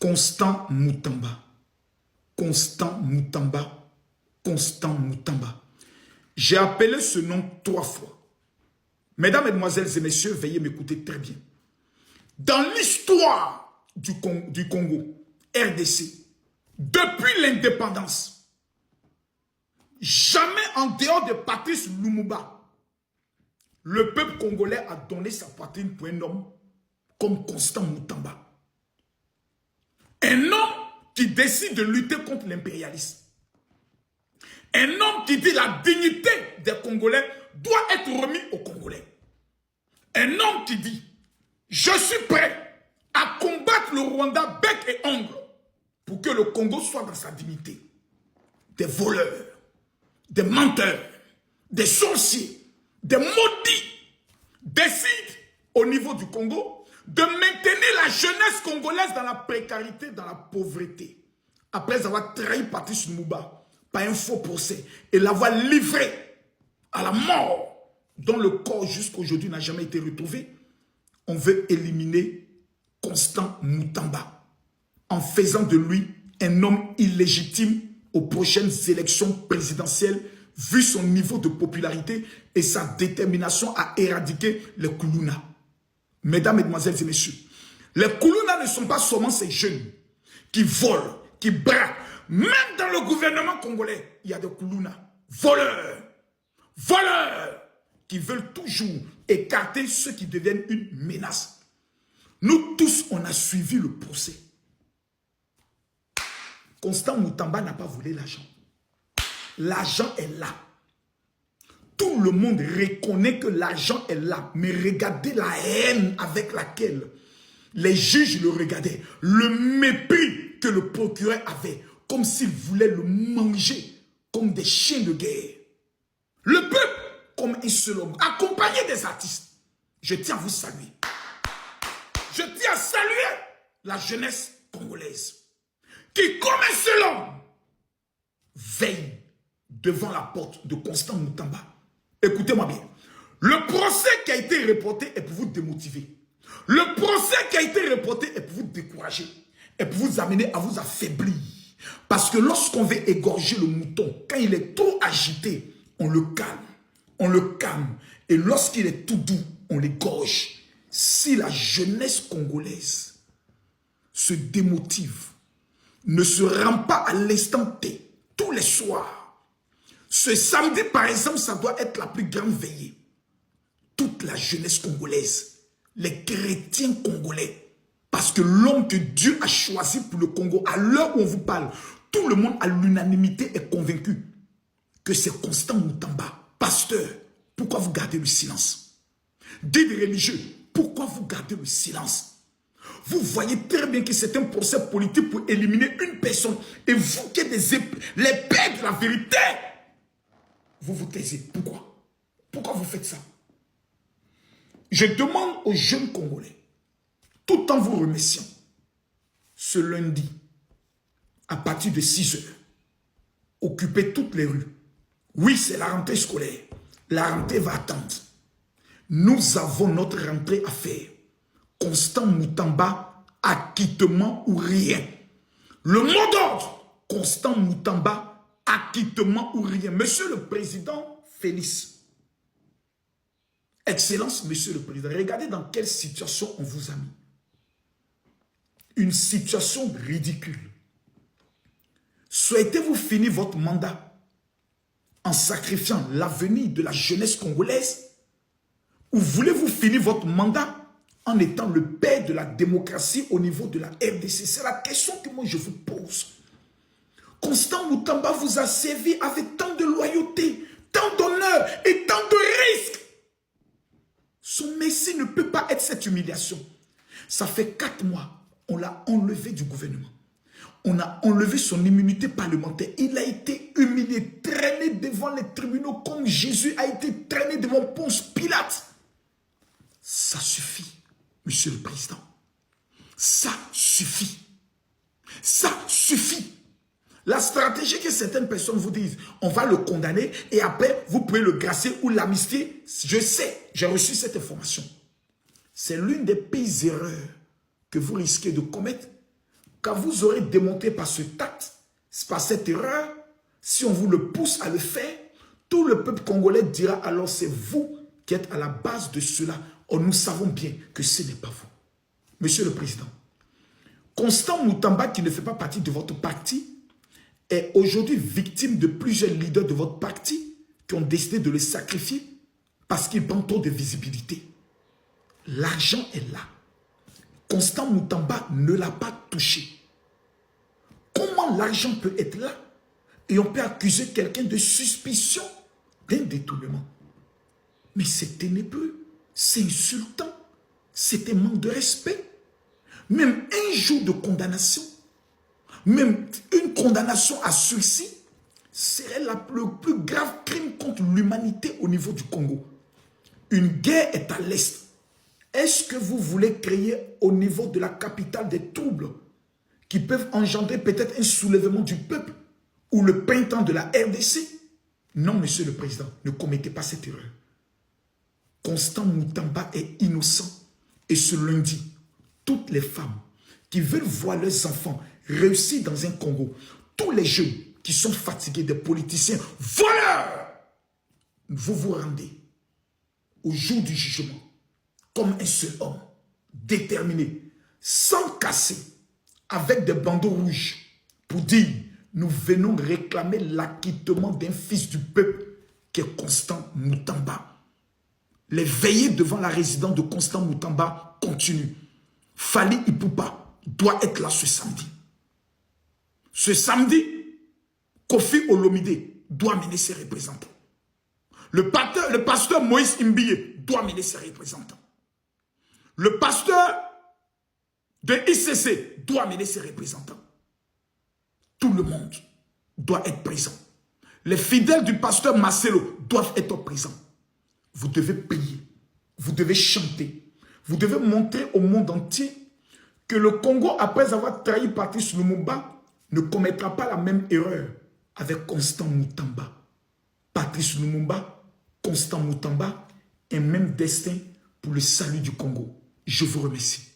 Constant Moutamba. Constant Moutamba. Constant Moutamba. J'ai appelé ce nom 3 fois. Mesdames, Mesdemoiselles et Messieurs, veuillez m'écouter très bien. Dans l'histoire du Congo, RDC, depuis l'indépendance, jamais en dehors de Patrice Lumumba, le peuple congolais a donné sa poitrine pour un homme comme Constant Moutamba. Un homme qui décide de lutter contre l'impérialisme. Un homme qui dit la dignité des Congolais doit être remise aux Congolais. Un homme qui dit, je suis prêt à combattre le Rwanda bec et ongle pour que le Congo soit dans sa dignité. Des voleurs, des menteurs, des sorciers, des maudits décident au niveau du Congo de maintenir la jeunesse congolaise dans la précarité, dans la pauvreté. Après avoir trahi Patrice Lumumba par un faux procès et l'avoir livré à la mort, dont le corps jusqu'à aujourd'hui n'a jamais été retrouvé, on veut éliminer Constant Moutamba en faisant de lui un homme illégitime aux prochaines élections présidentielles, vu son niveau de popularité et sa détermination à éradiquer les Koulouna. Mesdames, Mesdemoiselles et Messieurs, les Koulouna ne sont pas seulement ces jeunes qui volent, qui braquent. Même dans le gouvernement congolais, il y a des Koulouna, voleurs, qui veulent toujours écarter ceux qui deviennent une menace. Nous tous, on a suivi le procès. Constant Moutamba n'a pas volé l'argent. L'argent est là. Tout le monde reconnaît que l'argent est là. Mais regardez la haine avec laquelle les juges le regardaient. Le mépris que le procureur avait. Comme s'il voulait le manger comme des chiens de guerre. Le peuple comme un seul homme, accompagné des artistes. Je tiens à vous saluer. Je tiens à saluer la jeunesse congolaise qui, comme un seul homme, veille devant la porte de Constant Moutamba. Écoutez-moi bien. Le procès qui a été reporté est pour vous démotiver. Le procès qui a été reporté est pour vous décourager. Est pour vous amener à vous affaiblir. Parce que lorsqu'on veut égorger le mouton, quand il est trop agité, on le calme. On le calme. Et lorsqu'il est tout doux, on l'égorge. Si la jeunesse congolaise se démotive, ne se rend pas à l'instant T, tous les soirs, ce samedi par exemple, ça doit être la plus grande veillée. Toute la jeunesse congolaise, les chrétiens congolais, parce que l'homme que Dieu a choisi pour le Congo, à l'heure où on vous parle, tout le monde à l'unanimité est convaincu que c'est Constant Moutamba. Pasteur, pourquoi vous gardez le silence? Guide religieux, pourquoi vous gardez le silence? Vous voyez très bien que c'est un procès politique pour éliminer une personne. Et vous qui êtes les pères de la vérité, vous vous taisez. Pourquoi? Pourquoi vous faites ça? Je demande aux jeunes Congolais, tout en vous remerciant, ce lundi, à partir de 6 heures, occupez toutes les rues. Oui, c'est la rentrée scolaire. La rentrée va attendre. Nous avons notre rentrée à faire. Constant Moutamba, acquittement ou rien. Le mot d'ordre, Constant Moutamba, acquittement ou rien. Monsieur le Président Félix, Excellence, Monsieur le Président, regardez dans quelle situation on vous a mis. Une situation ridicule. Souhaitez-vous finir votre mandat en sacrifiant l'avenir de la jeunesse congolaise? Ou voulez-vous finir votre mandat en étant le père de la démocratie au niveau de la RDC? C'est la question que moi je vous pose. Constant Moutamba vous a servi avec tant de loyauté, tant d'honneur et tant de risques. Son messie ne peut pas être cette humiliation. Ça fait 4 mois, on l'a enlevé du gouvernement. On a enlevé son immunité parlementaire. Il a été humilié, traîné devant les tribunaux comme Jésus a été traîné devant Ponce Pilate. Ça suffit, Monsieur le Président. Ça suffit. Ça suffit. La stratégie que certaines personnes vous disent, on va le condamner et après, vous pouvez le gracier ou l'amnistier. Je sais, j'ai reçu cette information. C'est l'une des pires erreurs que vous risquez de commettre quand vous aurez démonté par ce tact, par cette erreur, si on vous le pousse à le faire, tout le peuple congolais dira alors c'est vous qui êtes à la base de cela. Or, nous savons bien que ce n'est pas vous. Monsieur le Président, Constant Moutamba, qui ne fait pas partie de votre parti, est aujourd'hui victime de plusieurs leaders de votre parti qui ont décidé de le sacrifier parce qu'il prend trop de visibilité. L'argent est là. Constant Moutamba ne l'a pas touché. Comment l'argent peut être là et on peut accuser quelqu'un de suspicion d'un détournement? Mais c'est ténébreux, c'est insultant, c'est un manque de respect. Même un jour de condamnation, même une condamnation à sursis, serait le plus grave crime contre l'humanité au niveau du Congo. Une guerre est à l'est. Est-ce que vous voulez créer au niveau de la capitale des troubles qui peuvent engendrer peut-être un soulèvement du peuple ou le printemps de la RDC? Non, monsieur le Président, ne commettez pas cette erreur. Constant Moutamba est innocent. Et ce lundi, toutes les femmes qui veulent voir leurs enfants réussir dans un Congo, tous les jeunes qui sont fatigués des politiciens voleurs, vous vous rendez au jour du jugement comme un seul homme, déterminé, sans casser, avec des bandeaux rouges, pour dire, nous venons réclamer l'acquittement d'un fils du peuple qui est Constant Moutamba. Les veillées devant la résidence de Constant Moutamba continuent. Fally Ipupa doit être là ce samedi. Ce samedi, Kofi Olomide doit mener ses représentants. Le pasteur Moïse Imbiye doit mener ses représentants. Le pasteur de ICC doit mener ses représentants. Tout le monde doit être présent. Les fidèles du pasteur Marcelo doivent être présents. Vous devez prier, vous devez chanter, vous devez montrer au monde entier que le Congo, après avoir trahi Patrice Lumumba, ne commettra pas la même erreur avec Constant Moutamba. Patrice Lumumba, Constant Moutamba, un même destin pour le salut du Congo. Je vous remercie.